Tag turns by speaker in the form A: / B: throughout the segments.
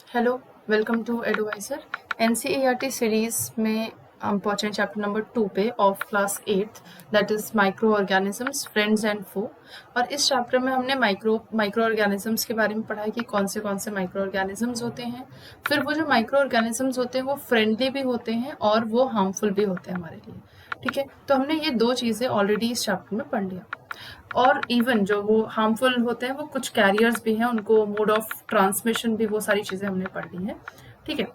A: Hello, welcome to Advisor. NCERT series में हम पहुँचे हैं चैप्टर नंबर 2 पे of class 8, that is microorganisms, friends and foe. और इस चैप्टर में हमने माइक्रो ऑर्गेनिजम्स के बारे में पढ़ा है कि कौन से माइक्रो ऑर्गेनिजम्स होते हैं। फिर वो जो माइक्रो ऑर्गेनिजम्स होते हैं वो फ्रेंडली भी होते हैं और वो हार्मफुल भी होते हैं हमारे लिए। ठीक है, तो हमने ये दो चीज़ें ऑलरेडी इस चैप्टर में पढ़ लिया। और इवन जो वो हार्मफुल होते हैं वो कुछ कैरियर्स भी हैं, उनको मोड ऑफ ट्रांसमिशन भी, वो सारी चीज़ें हमने पढ़ ली हैं। ठीक है,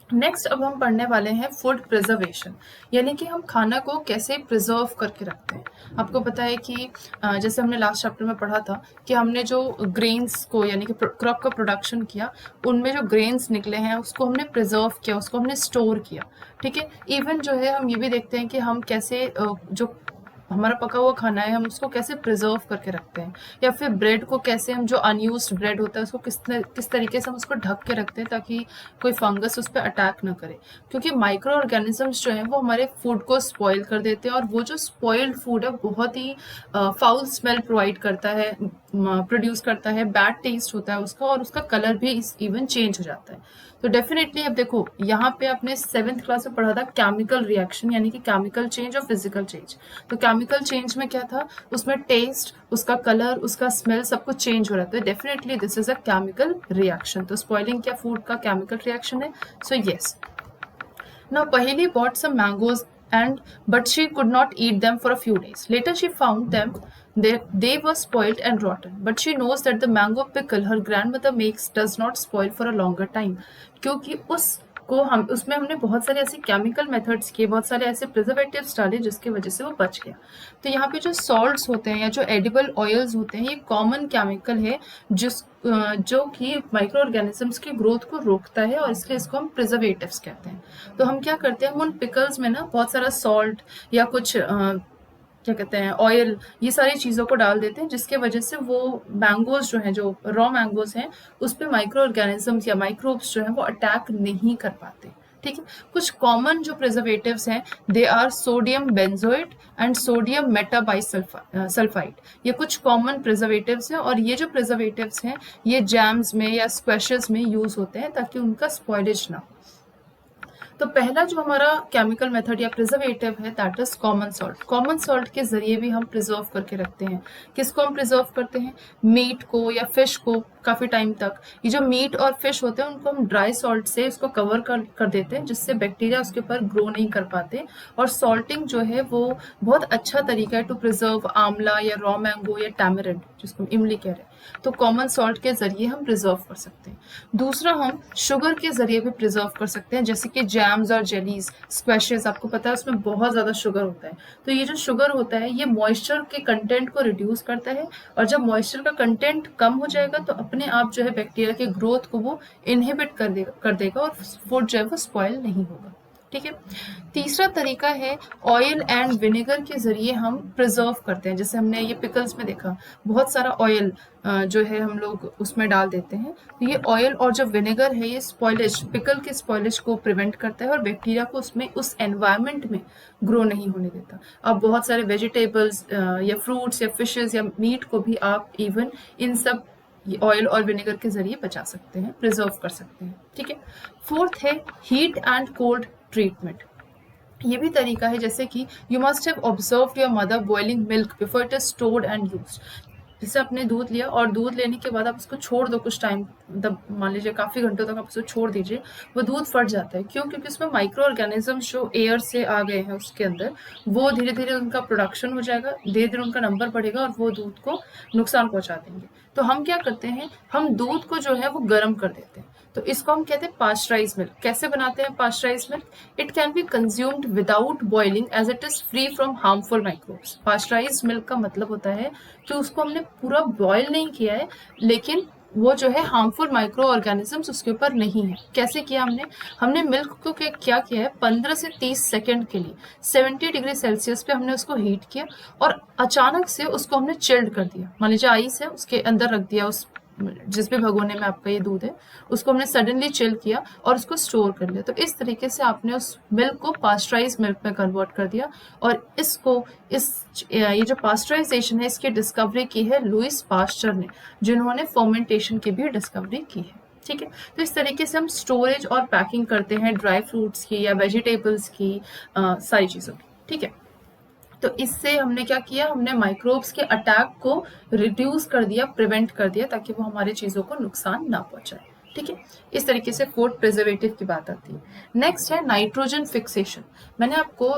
A: नेक्स्ट अब हम पढ़ने वाले हैं फूड प्रिजर्वेशन, यानी कि हम खाना को कैसे प्रिजर्व करके रखते हैं। आपको पता है कि जैसे हमने लास्ट चैप्टर में पढ़ा था कि हमने जो ग्रेन्स को यानी कि क्रॉप का प्रोडक्शन किया, उनमें जो ग्रेन्स निकले हैं उसको हमने प्रिजर्व किया, उसको हमने स्टोर किया। ठीक है, इवन जो है हम ये भी देखते हैं कि हम कैसे जो हमारा पका हुआ खाना है हम उसको कैसे प्रिजर्व करके रखते हैं, या फिर ब्रेड को कैसे हम, जो अनयूज्ड ब्रेड होता है उसको किस तरीके से हम उसको ढक के रखते हैं ताकि कोई फंगस उस पर अटैक ना करे। क्योंकि माइक्रो ऑर्गेनिजम्स जो हैं वो हमारे फूड को स्पॉइल कर देते हैं, और वो जो स्पॉइल्ड फूड है बहुत ही फाउल स्मेल प्रोवाइड करता है, प्रोड्यूस करता है, बैड टेस्ट होता है उसका, और उसका कलर भी इवन चेंज हो जाता है। तो डेफिनेटली अब देखो, यहाँ पे आपने 7th क्लास में पढ़ा था केमिकल रिएक्शन, यानी कि केमिकल चेंज और फिजिकल चेंज। तो केमिकल चेंज में क्या था, उसमें टेस्ट, उसका कलर, उसका स्मेल सब कुछ चेंज हो रहा था। Definitely this is a chemical reaction. तो स्पॉइलिंग क्या फूड का केमिकल रिएक्शन है। So yes, now Paheli bought some mangoes but she could not eat them for a few days. Later she found them, they were spoiled and rotten. But she knows that the mango pickle her grandmother makes does not spoil for a longer time. क्योंकि उसमें हमने बहुत सारे ऐसे chemical methods किए, बहुत सारे ऐसे प्रिजर्वेटिव्स डाले जिसकी वजह से वो बच गया। तो यहाँ पे जो सॉल्ट्स होते हैं या जो एडिबल ऑयल्स होते हैं, ये कॉमन केमिकल है जो कि माइक्रो ऑर्गेनिजम्स की ग्रोथ को रोकता है, और इसलिए इसको हम प्रिजर्वेटिव्स कहते हैं। तो हम क्या करते हैं, हम उन पिकल्स में ना बहुत सारा सॉल्ट या कुछ क्या कहते हैं ऑयल, ये सारी चीज़ों को डाल देते हैं, जिसके वजह से वो मैंगोज जो हैं, जो रॉ मैंगोज हैं, उस पर माइक्रो ऑर्गेनिजम्स या माइक्रोब्स जो हैं वो अटैक नहीं कर पाते। ठीक है, कुछ कॉमन जो प्रिजर्वेटिव्स हैं, they are sodium benzoate and sodium metabisulphite. ये कुछ कॉमन प्रिजर्वेटिव्स हैं, और ये जो प्रिजर्वेटिव्स हैं ये जैम्स में या स्क्वैशेस में यूज होते हैं ताकि उनका स्पॉइलेज ना हो। तो पहला जो हमारा केमिकल मेथड या प्रिजर्वेटिव है, that is common salt. Common salt के जरिए भी हम प्रिजर्व करके रखते हैं। किसको हम प्रिजर्व करते हैं, मीट को या फिश को काफी टाइम तक। ये जो मीट और फिश होते हैं उनको हम ड्राई सॉल्ट से इसको कवर कर देते हैं, जिससे बैक्टीरिया उसके ऊपर ग्रो नहीं कर पाते। और सॉल्टिंग जो है वो बहुत अच्छा तरीका है टू प्रिजर्व आंवला या रॉ मैंगो या टैमरिंड, जिसको हम इमली कह रहे हैं। तो कॉमन सॉल्ट के जरिए हम प्रिजर्व कर सकते हैं। दूसरा, हम शुगर के जरिए भी प्रिजर्व कर सकते हैं, जैसे कि जैम्स और जेलीज, स्क्वैशेस, आपको पता है उसमें बहुत ज़्यादा शुगर होता है। तो ये जो शुगर होता है ये मॉइस्चर के कंटेंट को रिड्यूस करता है, और जब मॉइस्चर का कंटेंट कम हो जाएगा तो अपने आप जो है बैक्टीरिया के ग्रोथ को वो इनहिबिट कर देगा और फूड जो है वो स्पॉइल नहीं होगा। ठीक है, तीसरा तरीका है ऑयल एंड विनेगर के जरिए हम प्रिजर्व करते हैं। जैसे हमने ये पिकल्स में देखा, बहुत सारा ऑयल जो है हम लोग उसमें डाल देते हैं। तो ये ऑयल और जो विनेगर है ये स्पॉइलेज, पिकल के स्पॉइलेज को प्रिवेंट करता है और बैक्टीरिया को उसमें उस एनवायरनमेंट में ग्रो नहीं होने देता। अब बहुत सारे वेजिटेबल्स या फ्रूट्स या फिशेज या मीट को भी आप इवन इन सब ऑयल और विनेगर के जरिए बचा सकते हैं, प्रिजर्व कर सकते हैं। ठीक है, फोर्थ है हीट एंड कोल्ड ट्रीटमेंट। ये भी तरीका है, जैसे कि you must have observed your mother boiling milk before it is stored and used. जैसे आपने दूध लिया और दूध लेने के बाद आप उसको छोड़ दो कुछ टाइम, मतलब मान लीजिए काफ़ी घंटों तक आप उसको छोड़ दीजिए, वो दूध फट जाता है। क्यों? क्योंकि उसमें माइक्रो ऑर्गेनिज्म जो एयर से आ गए हैं उसके अंदर, वो धीरे धीरे उनका प्रोडक्शन हो जाएगा, धीरे धीरे उनका नंबर बढ़ेगा और वो दूध को नुकसान पहुंचा देंगे। तो हम क्या करते हैं, हम दूध को जो है वो गर्म कर देते हैं। तो इसको हम कहते हैं पास्चराइज मिल्क। कैसे बनाते हैं pasteurise milk? It can be consumed without boiling as it is free from harmful microbes. Pasteurise milk का मतलब होता है कि उसको हमने पूरा बॉयल नहीं किया है, लेकिन वो जो है हार्मफुल माइक्रो ऑर्गेनिजम्स उसके ऊपर नहीं है। कैसे किया हमने मिल्क को क्या किया है, 15 से 30 सेकेंड के लिए 70 डिग्री सेल्सियस पे हमने उसको हीट किया, और अचानक से उसको हमने चिल्ड कर दिया। मान लीजिए आइस है, उसके अंदर रख दिया, उस जिस भी भगोने में आपका ये दूध है उसको हमने सडनली चिल किया और उसको स्टोर कर लिया। तो इस तरीके से आपने उस मिल्क को पास्चराइज मिल्क में कन्वर्ट कर दिया। और ये जो पास्चराइजेशन है इसकी डिस्कवरी की है लुइस पास्चर ने, जिन्होंने फर्मेंटेशन की भी डिस्कवरी की है। ठीक है। तो इस तरीके से हम स्टोरेज और पैकिंग करते हैं ड्राई फ्रूट्स की या वेजिटेबल्स की, सारी चीज़ों की, ठीक है। तो इससे हमने क्या किया, हमने माइक्रोब्स के अटैक को रिड्यूस कर दिया, प्रिवेंट कर दिया, ताकि वो हमारी चीज़ों को नुकसान ना पहुंचाए, ठीक है। इस तरीके से फूड प्रिजर्वेटिव की बात आती है। नेक्स्ट है नाइट्रोजन फिक्सेशन। मैंने आपको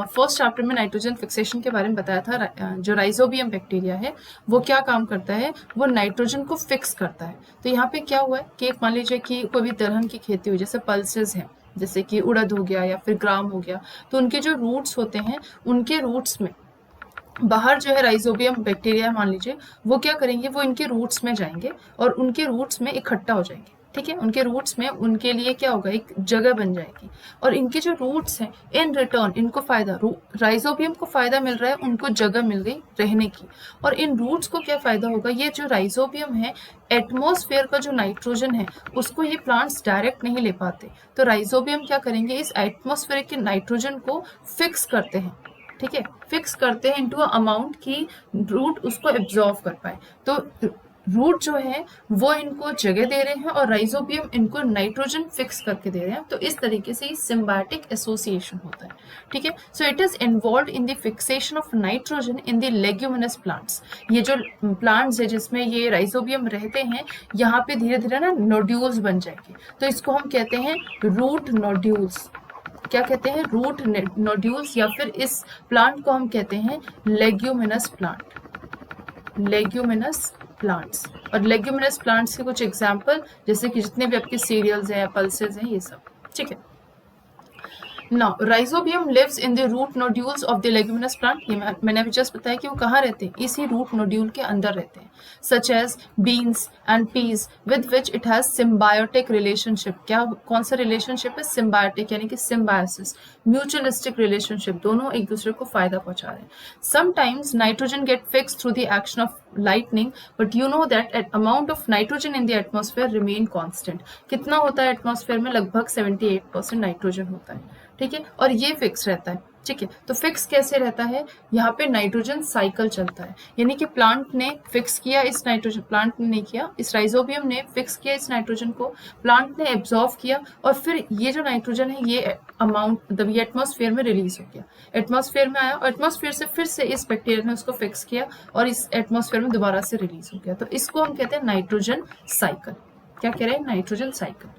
A: फर्स्ट चैप्टर में नाइट्रोजन फिक्सेशन के बारे में बताया था। जो राइजोबियम बैक्टीरिया है वो क्या काम करता है, वो नाइट्रोजन को फिक्स करता है। तो यहाँ पे क्या हुआ है कि मान लीजिए कि कोई भी दलहन की खेती हुई, जैसे पल्सेस है, जैसे कि उड़द हो गया या फिर ग्राम हो गया, तो उनके जो रूट्स होते हैं, उनके रूट्स में बाहर जो है राइजोबियम बैक्टीरिया मान लीजिए, वो क्या करेंगे, वो इनके रूट्स में जाएंगे और उनके रूट्स में इकट्ठा हो जाएंगे, ठीक है। उनके रूट्स में उनके लिए क्या होगा, एक जगह बन जाएगी, और इनके जो रूट्स हैं, इन रिटर्न इनको फायदा, राइजोबियम को फायदा मिल रहा है, उनको जगह मिल गई रहने की। और इन रूट्स को क्या फायदा होगा, ये जो राइजोबियम है, एटमॉस्फेयर का जो नाइट्रोजन है उसको ये प्लांट्स डायरेक्ट नहीं ले पाते, तो राइजोबियम क्या करेंगे, इस एटमॉस्फेयर के नाइट्रोजन को फिक्स करते हैं, ठीक है, फिक्स करते हैं इनटू अमाउंट की रूट उसको एब्जॉर्व कर पाए। तो रूट जो है वो इनको जगह दे रहे हैं और राइजोबियम इनको नाइट्रोजन फिक्स करके दे रहे हैं। तो इस तरीके से सिम्बायोटिक एसोसिएशन होता है, ठीक है। So it is involve in the fixation of nitrogen in the leguminous plants. ये जो प्लांट्स है जिसमें ये राइजोबियम रहते हैं, यहाँ पे धीरे धीरे ना नोड्यूल्स बन जाएंगे, तो इसको हम कहते हैं रूट नोड्यूल्स। क्या कहते हैं, रूट नोड्यूल्स, या फिर इस प्लांट को हम कहते हैं लेग्यूमिनस प्लांट, लेग्यूमिनस प्लांट्स। और लेग्यूमिनस प्लांट्स के कुछ एग्जांपल, जैसे कि जितने भी आपके सीरियल्स हैं, पल्सेस हैं, ये सब, ठीक है। Now rhizobium lives in the root nodules of the leguminous plant. ये मैंने अभी जस्ट बताया कि वो कहाँ रहते हैं, इसी रूट नोड्यूल के अंदर रहते हैं, such as beans and peas with which it has symbiotic relationship. क्या, कौन सा रिलेशनशिप है, सिम्बायोटिक, यानी कि सिम्बायोसिस, म्यूचुअलिस्टिक रिलेशनशिप, दोनों एक दूसरे को फायदा पहुंचा रहे हैं। Sometimes nitrogen get fixed through the action of lightning, but you know that at amount of nitrogen in the atmosphere remain constant। कितना होता है एटमॉस्फेयर में, लगभग 78% नाइट्रोजन होता है, ठीक है, और ये फिक्स रहता है, ठीक है। तो फिक्स कैसे रहता है, यहाँ पे नाइट्रोजन साइकिल चलता है, यानी कि प्लांट ने फिक्स किया इस नाइट्रोजन, प्लांट ने नहीं किया, इस राइजोबियम ने फिक्स किया इस नाइट्रोजन को, प्लांट ने एब्जॉर्व किया, और फिर ये जो नाइट्रोजन है ये अमाउंट, मतलब ये एटमॉस्फेयर में रिलीज हो गया, एटमॉस्फेयर में आया, और एटमॉस्फेयर से फिर से इस बैक्टीरिया ने उसको फिक्स किया और इस एटमॉस्फेयर में दोबारा से रिलीज हो गया। तो इसको हम कहते हैं नाइट्रोजन साइकिल। क्या कह रहे हैं, नाइट्रोजन साइकिल।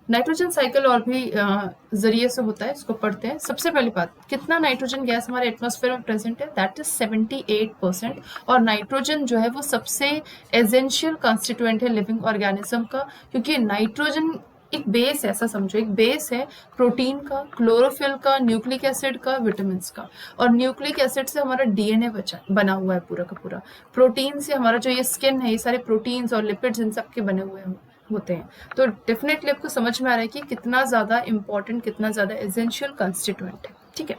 A: नाइट्रोजन साइकिल और भी जरिए से होता है, इसको पढ़ते हैं। सबसे पहली बात, कितना नाइट्रोजन गैस हमारे एटमॉस्फेयर में प्रेजेंट है, दैट इज 78%। और नाइट्रोजन जो है वो सबसे एसेंशियल कंस्टिट्यूएंट है लिविंग ऑर्गेनिज्म का, क्योंकि नाइट्रोजन एक बेस है, ऐसा समझो, एक बेस है प्रोटीन का, क्लोरोफिल का, न्यूक्लिक एसिड का, विटामिन का। और न्यूक्लिक एसिड से हमारा डीएनए बना हुआ है पूरा का पूरा। प्रोटीन से हमारा जो ये स्किन है, ये सारे प्रोटीन्स और लिपिड्स इन सब के बने हुए होते हैं। तो डेफिनेटली आपको समझ में आ रहा है कि कितना ज्यादा इंपॉर्टेंट, कितना ज्यादा एसेंशियल कंस्टिट्यूएंट है, ठीक है।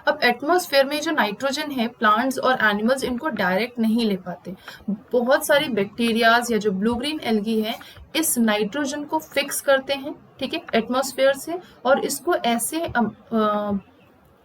A: अब एटमॉस्फेयर में जो नाइट्रोजन है, प्लांट्स और एनिमल्स इनको डायरेक्ट नहीं ले पाते। बहुत सारी बैक्टीरियाज या जो ब्लू ग्रीन एल्गी है, इस नाइट्रोजन को फिक्स करते हैं, ठीक है, एटमॉस्फेयर से, और इसको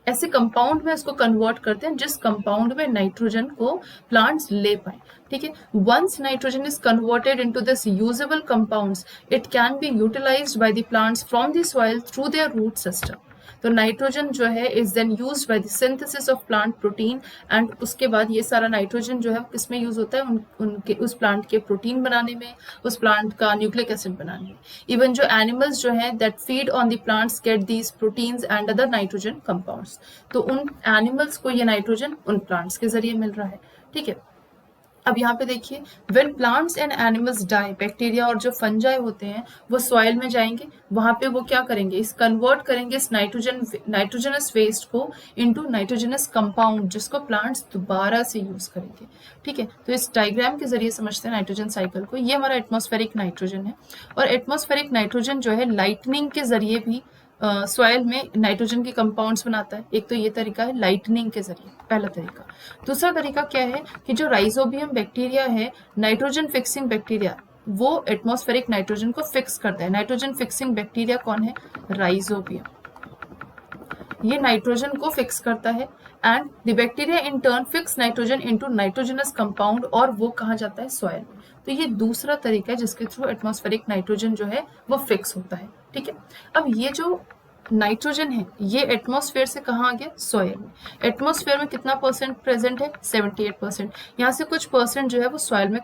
A: ऐसे कंपाउंड में इसको कन्वर्ट करते हैं जिस कंपाउंड में नाइट्रोजन को प्लांट्स ले पाए, ठीक है। Once nitrogen is converted into this usable compounds, it can be utilised by the plants from the soil through their root system. तो नाइट्रोजन जो है is then used by the synthesis of plant protein, and उसके बाद ये सारा nitrogen जो है किसमें यूज होता है, उनके उस प्लांट के प्रोटीन बनाने में, उस प्लांट का न्यूक्लिक एसिड बनाने में। इवन जो एनिमल्स जो है that feed on the plants get these proteins and other nitrogen compounds. तो उन एनिमल्स को ये नाइट्रोजन उन प्लांट्स के जरिए मिल रहा है, ठीक है। अब यहाँ पे देखिए, when plants and animals die, bacteria और जो फंजाई होते हैं वो सॉइल में जाएंगे, वहां पे वो क्या करेंगे, इस कन्वर्ट करेंगे इस नाइट्रोजनस वेस्ट को इनटू नाइट्रोजनस कंपाउंड, जिसको प्लांट्स दोबारा से यूज करेंगे, ठीक है। तो इस डायग्राम के जरिए समझते हैं नाइट्रोजन साइकिल को। ये हमारा एटमॉस्फेरिक नाइट्रोजन है, और एटमॉस्फेरिक नाइट्रोजन जो है लाइटनिंग के जरिए भी सॉइल में नाइट्रोजन के कंपाउंड्स बनाता है। एक तो ये तरीका है लाइटनिंग के जरिए, पहला तरीका। दूसरा तरीका क्या है कि जो राइजोबियम बैक्टीरिया है, नाइट्रोजन फिक्सिंग बैक्टीरिया, वो एटमॉस्फेरिक नाइट्रोजन को फिक्स करता है। नाइट्रोजन फिक्सिंग बैक्टीरिया कौन है, राइजोबियम, ये नाइट्रोजन को फिक्स करता है, and the bacteria in turn fix nitrogen into nitrogenous compound, और वो कहाँ जाता है, सॉइल में। तो ये दूसरा तरीका है जिसके थ्रू एटमॉस्फेरिक नाइट्रोजन जो है वो फिक्स होता है। ठीक है, अब ये जो नाइट्रोजन है ये एटमॉस्फेयर से कहाँ आ गया, सॉइल में। एटमॉस्फेयर में कितना परसेंट प्रेजेंट है, 78%। यहाँ से कुछ परसेंट जो है वो सॉइल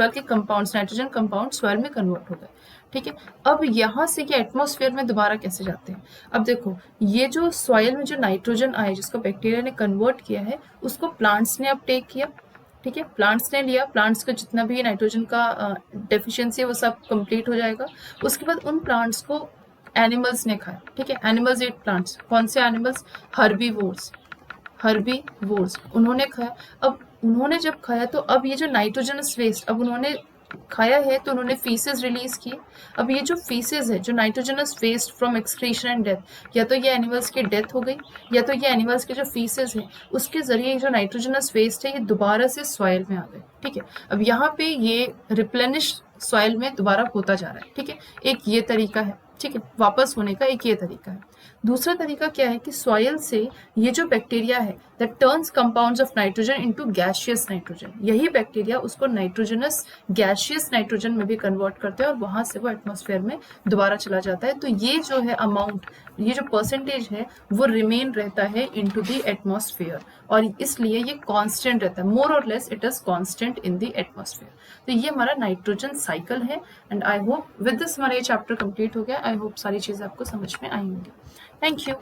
A: के कंपाउंड्स, नाइट्रोजन कंपाउंड सॉइल में कन्वर्ट हो गए। ठीक है, अब यहाँ से ये एटमॉस्फेयर में दोबारा कैसे जाते हैं। अब देखो, ये जो सॉइल में जो नाइट्रोजन आया जिसको बैक्टीरिया ने कन्वर्ट किया है उसको प्लांट्स ने अपटेक किया। ठीक है, प्लांट्स ने लिया, प्लांट्स का जितना भी नाइट्रोजन का डेफिशिएंसी है वो सब कंप्लीट हो जाएगा। उसके बाद उन प्लांट्स को एनिमल्स ने खाया। ठीक है, एनिमल्स एट प्लांट्स। कौन से एनिमल्स, हर्बीवोर्स उन्होंने खाया। अब उन्होंने जब खाया तो अब ये जो नाइट्रोजनस वेस्ट, अब उन्होंने खाया है तो उन्होंने फीसेस रिलीज किए। अब ये जो फीसेस है, जो nitrogenous waste from excretion and death, या तो ये एनिमल्स की डेथ हो गई या तो ये एनिमल्स के जो फीसेस है उसके जरिए जो नाइट्रोजनस वेस्ट है ये दोबारा से सॉइल में आ गए। ठीक है, अब यहाँ पे ये रिप्लेनिश सॉइल में दोबारा होता जा रहा है। ठीक है, एक ये तरीका है। ठीक है, वापस होने का एक ये तरीका है। दूसरा तरीका क्या है कि सॉइल से ये जो बैक्टीरिया है that turns compounds of nitrogen into gaseous nitrogen, यही बैक्टीरिया उसको नाइट्रोजनस गैसियस नाइट्रोजन में भी कन्वर्ट करते हैं और वहां से वो एटमॉस्फेयर में दोबारा चला जाता है। तो ये जो है अमाउंट, ये जो परसेंटेज है वो रिमेन रहता है इनटू द एटमॉस्फेयर, और इसलिए ये कांस्टेंट रहता है, मोर और less it is constant in the atmosphere. तो ये हमारा नाइट्रोजन साइकिल है। And I hope with this हमारा ये चैप्टर कंप्लीट हो गया। आई होप सारी चीजें आपको समझ में आई होंगी। Thank you.